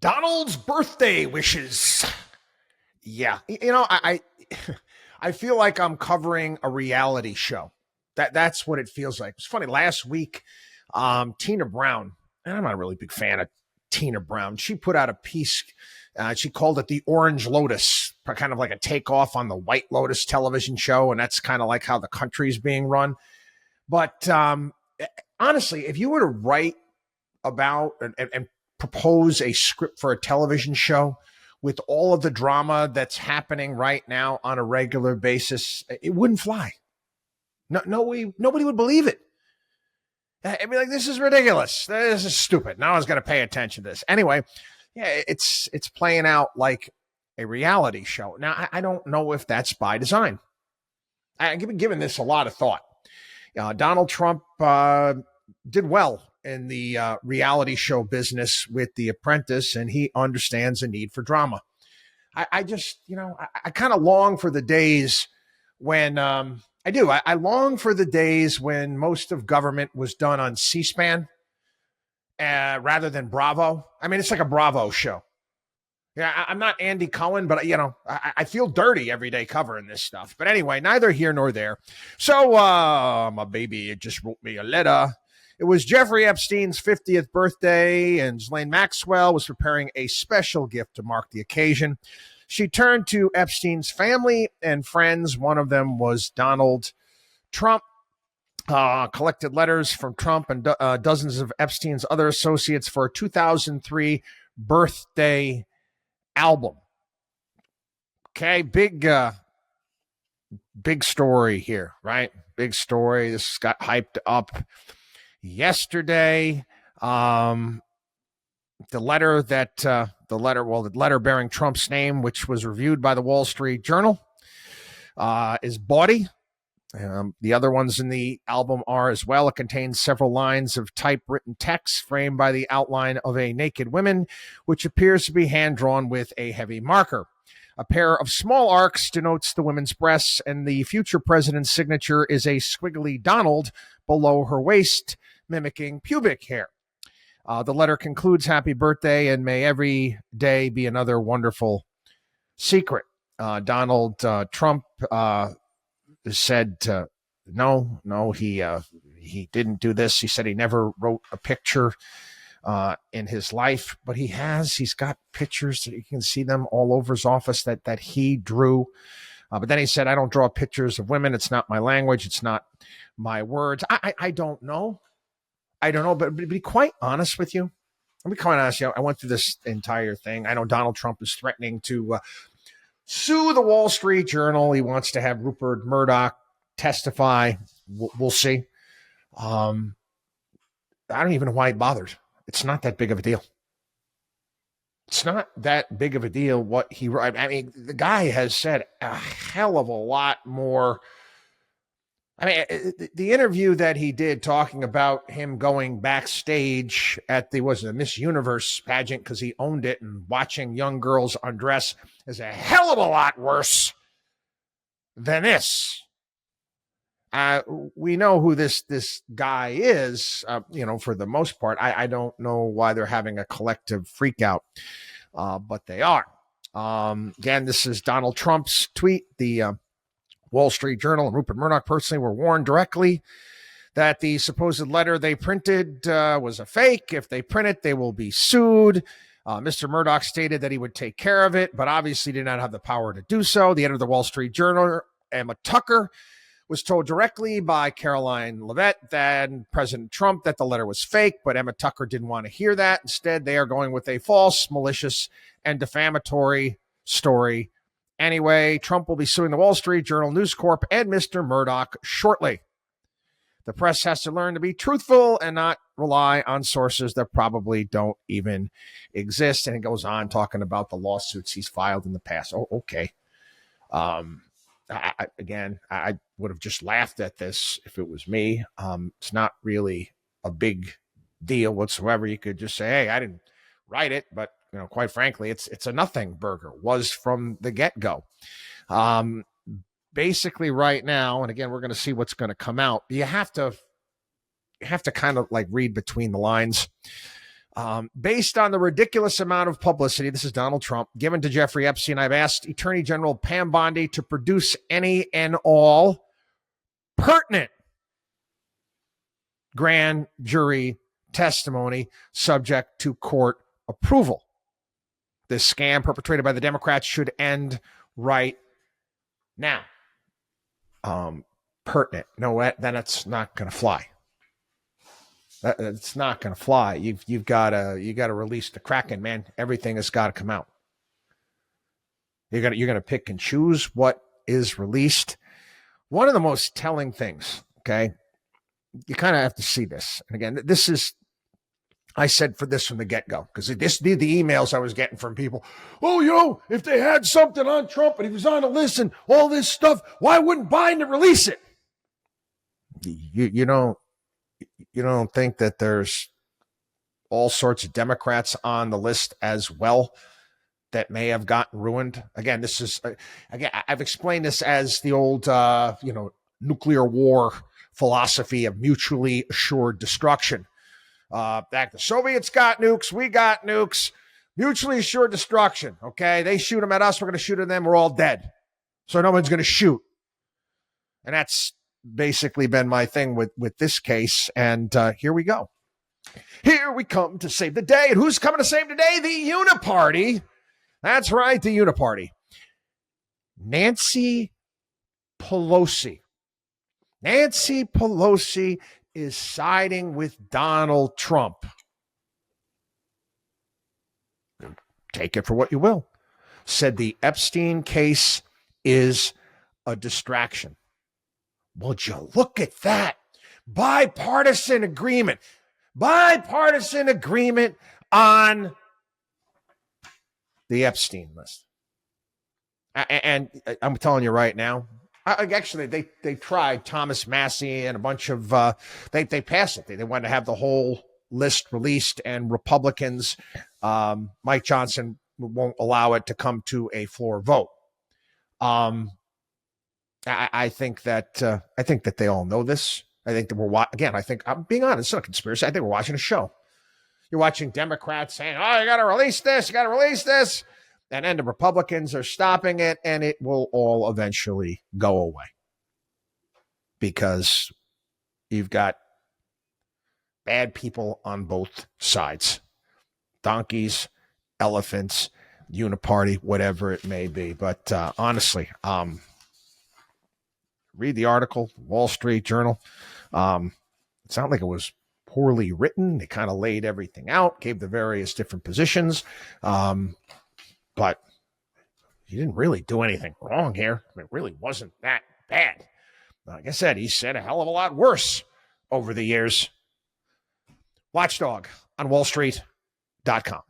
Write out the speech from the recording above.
Donald's birthday wishes. Yeah, I feel like I'm covering a reality show. That's what it feels like. It's funny. Last week, Tina Brown, and I'm not a really big fan of Tina Brown. She put out a piece. She called it the Orange Lotus, kind of like a takeoff on the White Lotus television show, and that's kind of like how the country's being run. But honestly, if you were to write about and propose a script for a television show with all of the drama that's happening right now on a regular basis, it wouldn't fly. Nobody would believe it. I'd be like, this is ridiculous. This is stupid. No one's going to pay attention to this. Anyway, yeah, it's playing out like a reality show. Now, I don't know if that's by design. I've been giving this a lot of thought. Donald Trump did well in the reality show business with The Apprentice, and he understands the need for drama. I just, I kind of long for the days when I long for the days when most of government was done on C-SPAN rather than Bravo. I mean, it's like a Bravo show. Yeah, I'm not Andy Cohen, but, I feel dirty every day covering this stuff. But anyway, neither here nor there. So my baby just wrote me a letter. It was Jeffrey Epstein's 50th birthday, and Ghislaine Maxwell was preparing a special gift to mark the occasion. She turned to Epstein's family and friends. One of them was Donald Trump. Collected letters from Trump and dozens of Epstein's other associates for a 2003 birthday album. Okay, big story here, right? Big story. This got hyped up yesterday. The letter bearing Trump's name, which was reviewed by the Wall Street Journal, is bawdy. The other ones in the album are as well. It contains several lines of typewritten text framed by the outline of a naked woman, which appears to be hand-drawn with a heavy marker. A pair of small arcs denotes the woman's breasts, and the future president's signature is a squiggly Donald below her waist, mimicking pubic hair. The letter concludes, "Happy birthday, and may every day be another wonderful secret." Donald Trump said no, he didn't do this. He said he never wrote a picture in his life, but he's got pictures. You can see them all over his office that he drew. But then he said, "I don't draw pictures of women. It's not my language. It's not my words." I don't know. But to be quite honest with you, I'll be quite honest. I went through this entire thing. I know Donald Trump is threatening to sue the Wall Street Journal. He wants to have Rupert Murdoch testify. We'll see. I don't even know why he bothered. It's not that big of a deal. It's not that big of a deal what he wrote. I mean, the guy has said a hell of a lot more. I mean, the interview that he did talking about him going backstage at the Miss Universe pageant because he owned it and watching young girls undress is a hell of a lot worse than this. We know who this guy is, for the most part. I don't know why they're having a collective freak out, but they are. Again, this is Donald Trump's tweet. The Wall Street Journal and Rupert Murdoch personally were warned directly that the supposed letter they printed was a fake. If they print it, they will be sued. Mr. Murdoch stated that he would take care of it, but obviously did not have the power to do so. The editor of the Wall Street Journal, Emma Tucker, was told directly by Caroline Leavitt that President Trump that the letter was fake, but Emma Tucker didn't want to hear that. Instead, they are going with a false, malicious, and defamatory story. Anyway, Trump will be suing the Wall Street Journal, News Corp, and Mr. Murdoch shortly. The press has to learn to be truthful and not rely on sources that probably don't even exist. And it goes on talking about the lawsuits he's filed in the past. Oh, okay. I would have just laughed at this if it was me. It's not really a big deal whatsoever. You could just say, "Hey, I didn't write it," but quite frankly, it's a nothing burger. Was from the get-go. Basically, right now, and again, we're going to see what's going to come out. You have to kind of like read between the lines. Based on the ridiculous amount of publicity, this is Donald Trump, given to Jeffrey Epstein, I've asked Attorney General Pam Bondi to produce any and all pertinent grand jury testimony subject to court approval. This scam perpetrated by the Democrats should end right now. Pertinent. No, then it's not going to fly. It's not going to fly. You've got to release the Kraken, man. Everything has got to come out. You're going to pick and choose what is released. One of the most telling things, okay, you kind of have to see this. And again, this is, I said for this from the get-go, because this the emails I was getting from people. Oh, if they had something on Trump and he was on a list and all this stuff, why wouldn't Biden release it? You don't think that there's all sorts of Democrats on the list as well that may have gotten ruined? Again, this is, I've explained this as the old, nuclear war philosophy of mutually assured destruction. Back the Soviets got nukes, we got nukes, mutually assured destruction. Okay, they shoot them at us, we're going to shoot at them, we're all dead. So no one's going to shoot. And that's basically been my thing with this case. And here we go. Here we come to save the day. And who's coming to save the day? The Uniparty. That's right, the Uniparty. Nancy Pelosi. Nancy Pelosi is siding with Donald Trump. Take it for what you will. Said the Epstein case is a distraction. Would you look at that? Bipartisan agreement. Bipartisan agreement on the Epstein list. And I'm telling you right now, actually, they tried. Thomas Massey and a bunch of, they passed it. They wanted to have the whole list released, and Republicans, Mike Johnson, won't allow it to come to a floor vote. I think that they all know this. I think that I think I'm being honest, it's not a conspiracy. I think we're watching a show. You're watching Democrats saying, oh, you got to release this, you got to release this. And then the Republicans are stopping it, and it will all eventually go away. Because you've got bad people on both sides. Donkeys, elephants, Uniparty, whatever it may be. But honestly, read the article, Wall Street Journal. It's not like it was poorly written. They kind of laid everything out, gave the various different positions. But he didn't really do anything wrong here. I mean, it really wasn't that bad. Like I said, he said a hell of a lot worse over the years. Watchdog on wallstreet.com.